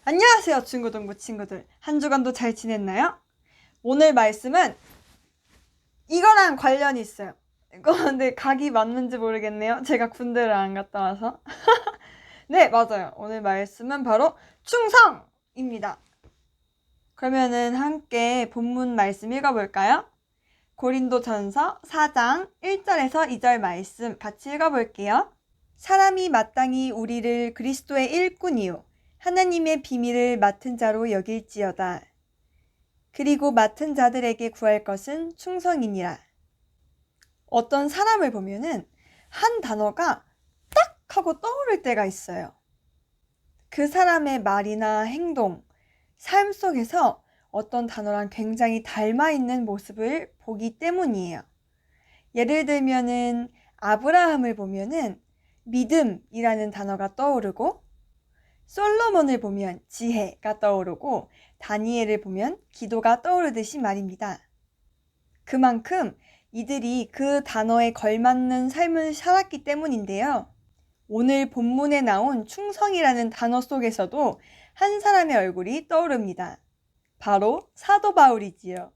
안녕하세요, 중고등부 친구들. 한 주간도 잘 지냈나요? 오늘 말씀은 이거랑 관련이 있어요. 이거 근데 각이 맞는지 모르겠네요. 제가 군대를 안 갔다 와서. 네, 맞아요. 오늘 말씀은 바로 충성입니다. 그러면은 함께 본문 말씀 읽어볼까요? 고린도전서 4장 1절에서 2절 말씀 같이 읽어볼게요. 사람이 마땅히 우리를 그리스도의 일꾼이요 하나님의 비밀을 맡은 자로 여길지어다. 그리고 맡은 자들에게 구할 것은 충성이니라. 어떤 사람을 보면은 한 단어가 딱 하고 떠오를 때가 있어요. 그 사람의 말이나 행동, 삶 속에서 어떤 단어랑 굉장히 닮아 있는 모습을 보기 때문이에요. 예를 들면은 아브라함을 보면은 믿음이라는 단어가 떠오르고, 솔로몬을 보면 지혜가 떠오르고, 다니엘을 보면 기도가 떠오르듯이 말입니다. 그만큼 이들이 그 단어에 걸맞는 삶을 살았기 때문인데요. 오늘 본문에 나온 충성이라는 단어 속에서도 한 사람의 얼굴이 떠오릅니다. 바로 사도 바울이지요.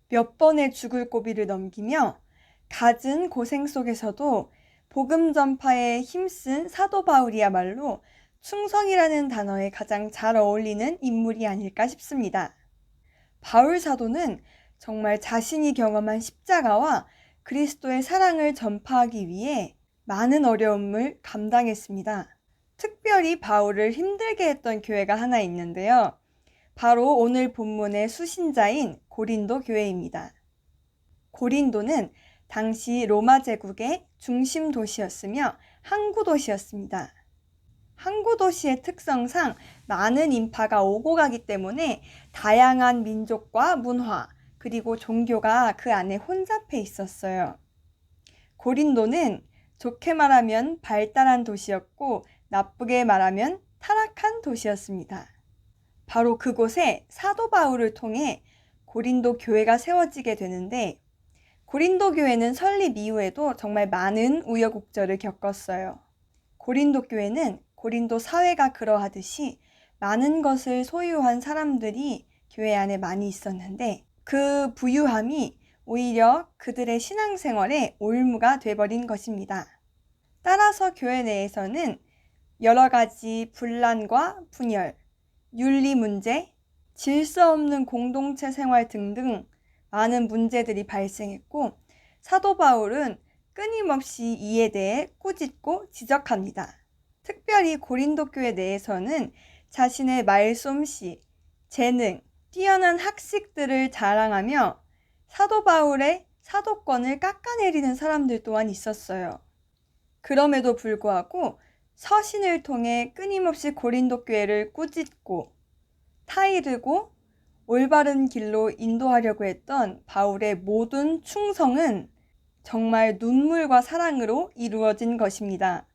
몇 번의 죽을 고비를 넘기며 갖은 고생 속에서도 복음 전파에 힘쓴 사도 바울이야말로 충성이라는 단어에 가장 잘 어울리는 인물이 아닐까 싶습니다. 바울 사도는 정말 자신이 경험한 십자가와 그리스도의 사랑을 전파하기 위해 많은 어려움을 감당했습니다. 특별히 바울을 힘들게 했던 교회가 하나 있는데요. 바로 오늘 본문의 수신자인 고린도 교회입니다. 고린도는 당시 로마 제국의 중심 도시였으며 항구 도시였습니다. 항구 도시의 특성상 많은 인파가 오고 가기 때문에 다양한 민족과 문화 그리고 종교가 그 안에 혼잡해 있었어요. 고린도는 좋게 말하면 발달한 도시였고 나쁘게 말하면 타락한 도시였습니다. 바로 그곳에 사도 바울을 통해 고린도 교회가 세워지게 되는데, 고린도 교회는 설립 이후에도 정말 많은 우여곡절을 겪었어요. 고린도 교회는 고린도 사회가 그러하듯이 많은 것을 소유한 사람들이 교회 안에 많이 있었는데, 그 부유함이 오히려 그들의 신앙생활에 올무가 돼버린 것입니다. 따라서 교회 내에서는 여러 가지 분란과 분열, 윤리 문제, 질서 없는 공동체 생활 등등 많은 문제들이 발생했고, 사도 바울은 끊임없이 이에 대해 꾸짖고 지적합니다. 특별히 고린도 교회 내에서는 자신의 말솜씨, 재능, 뛰어난 학식들을 자랑하며 사도 바울의 사도권을 깎아내리는 사람들 또한 있었어요. 그럼에도 불구하고 서신을 통해 끊임없이 고린도 교회를 꾸짖고 타이르고 올바른 길로 인도하려고 했던 바울의 모든 충성은 정말 눈물과 사랑으로 이루어진 것입니다.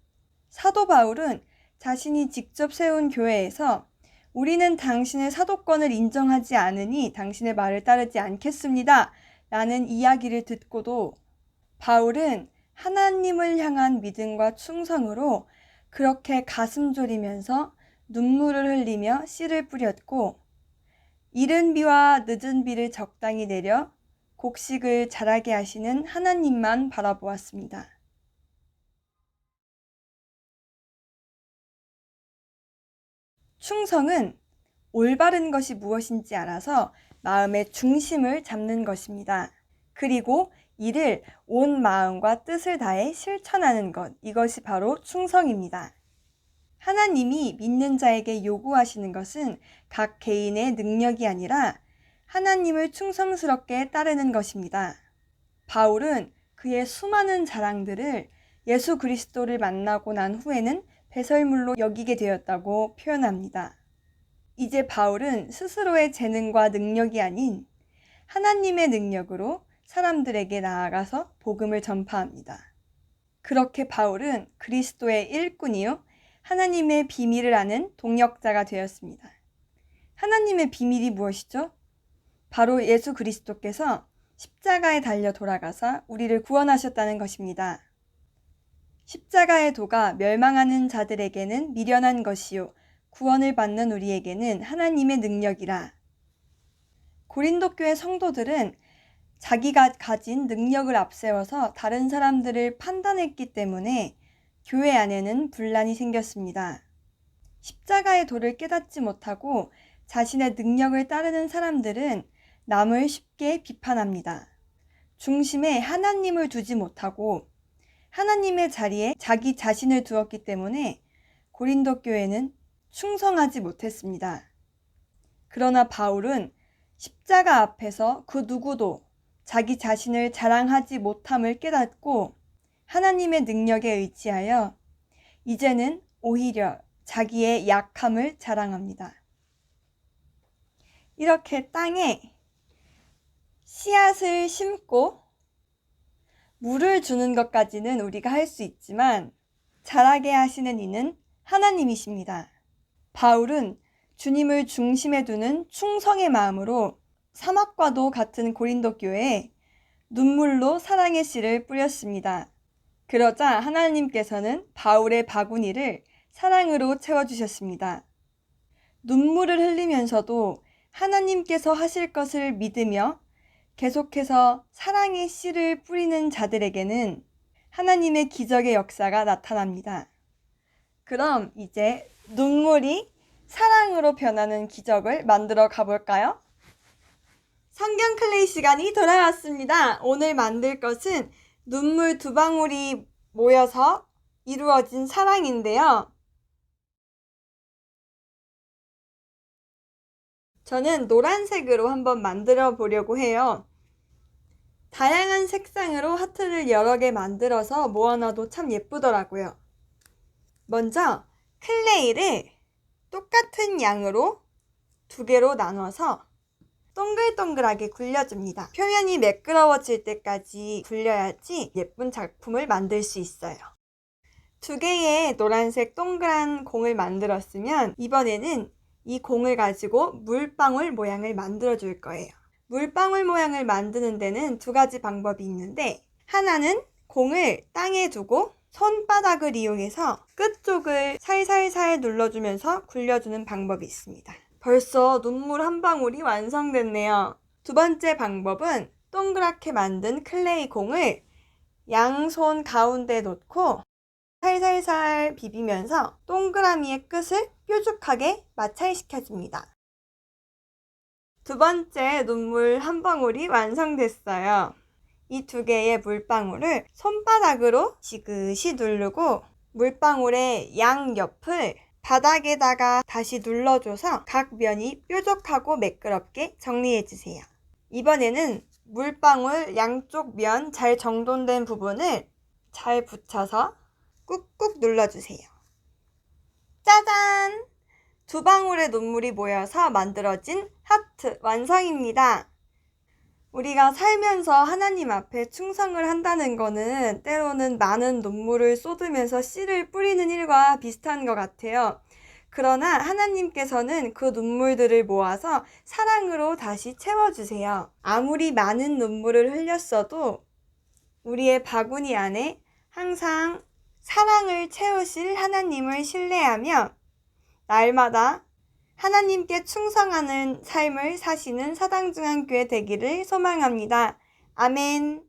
사도 바울은 자신이 직접 세운 교회에서 우리는 당신의 사도권을 인정하지 않으니 당신의 말을 따르지 않겠습니다. 라는 이야기를 듣고도 바울은 하나님을 향한 믿음과 충성으로 그렇게 가슴 졸이면서 눈물을 흘리며 씨를 뿌렸고, 이른 비와 늦은 비를 적당히 내려 곡식을 자라게 하시는 하나님만 바라보았습니다. 충성은 올바른 것이 무엇인지 알아서 마음의 중심을 잡는 것입니다. 그리고 이를 온 마음과 뜻을 다해 실천하는 것, 이것이 바로 충성입니다. 하나님이 믿는 자에게 요구하시는 것은 각 개인의 능력이 아니라 하나님을 충성스럽게 따르는 것입니다. 바울은 그의 수많은 자랑들을 예수 그리스도를 만나고 난 후에는 배설물로 여기게 되었다고 표현합니다. 이제 바울은 스스로의 재능과 능력이 아닌 하나님의 능력으로 사람들에게 나아가서 복음을 전파합니다. 그렇게 바울은 그리스도의 일꾼이요 하나님의 비밀을 아는 동역자가 되었습니다. 하나님의 비밀이 무엇이죠? 바로 예수 그리스도께서 십자가에 달려 돌아가사 우리를 구원하셨다는 것입니다. 십자가의 도가 멸망하는 자들에게는 미련한 것이요 구원을 받는 우리에게는 하나님의 능력이라. 고린도 교회 성도들은 자기가 가진 능력을 앞세워서 다른 사람들을 판단했기 때문에 교회 안에는 분란이 생겼습니다. 십자가의 도를 깨닫지 못하고 자신의 능력을 따르는 사람들은 남을 쉽게 비판합니다. 중심에 하나님을 두지 못하고 하나님의 자리에 자기 자신을 두었기 때문에 고린도 교회는 충성하지 못했습니다. 그러나 바울은 십자가 앞에서 그 누구도 자기 자신을 자랑하지 못함을 깨닫고 하나님의 능력에 의지하여 이제는 오히려 자기의 약함을 자랑합니다. 이렇게 땅에 씨앗을 심고 물을 주는 것까지는 우리가 할 수 있지만 자라게 하시는 이는 하나님이십니다. 바울은 주님을 중심에 두는 충성의 마음으로 사막과도 같은 고린도 교회에 눈물로 사랑의 씨를 뿌렸습니다. 그러자 하나님께서는 바울의 바구니를 사랑으로 채워주셨습니다. 눈물을 흘리면서도 하나님께서 하실 것을 믿으며 계속해서 사랑의 씨를 뿌리는 자들에게는 하나님의 기적의 역사가 나타납니다. 그럼 이제 눈물이 사랑으로 변하는 기적을 만들어 가볼까요? 성경 클레이 시간이 돌아왔습니다. 오늘 만들 것은 눈물 두 방울이 모여서 이루어진 사랑인데요. 저는 노란색으로 한번 만들어 보려고 해요. 다양한 색상으로 하트를 여러 개 만들어서 모아놔도 참 예쁘더라고요. 먼저 클레이를 똑같은 양으로 두 개로 나눠서 동글동글하게 굴려줍니다. 표면이 매끄러워질 때까지 굴려야지 예쁜 작품을 만들 수 있어요. 두 개의 노란색 동그란 공을 만들었으면 이번에는 이 공을 가지고 물방울 모양을 만들어 줄 거예요. 물방울 모양을 만드는 데는 두 가지 방법이 있는데 하나는 공을 땅에 두고 손바닥을 이용해서 끝쪽을 살살살 눌러주면서 굴려주는 방법이 있습니다. 벌써 눈물 한 방울이 완성됐네요. 두 번째 방법은 동그랗게 만든 클레이 공을 양손 가운데 놓고 살살살 비비면서 동그라미의 끝을 뾰족하게 마찰시켜줍니다. 두 번째 눈물 한 방울이 완성됐어요. 이 두 개의 물방울을 손바닥으로 지그시 누르고 물방울의 양옆을 바닥에다가 다시 눌러줘서 각 면이 뾰족하고 매끄럽게 정리해주세요. 이번에는 물방울 양쪽 면 잘 정돈된 부분을 잘 붙여서 꾹꾹 눌러주세요. 짜잔! 두 방울의 눈물이 모여서 만들어진 하트 완성입니다. 우리가 살면서 하나님 앞에 충성을 한다는 거는 때로는 많은 눈물을 쏟으면서 씨를 뿌리는 일과 비슷한 것 같아요. 그러나 하나님께서는 그 눈물들을 모아서 사랑으로 다시 채워주세요. 아무리 많은 눈물을 흘렸어도 우리의 바구니 안에 항상 사랑을 채우실 하나님을 신뢰하며 날마다 하나님께 충성하는 삶을 사시는 사당중앙교회 되기를 소망합니다. 아멘.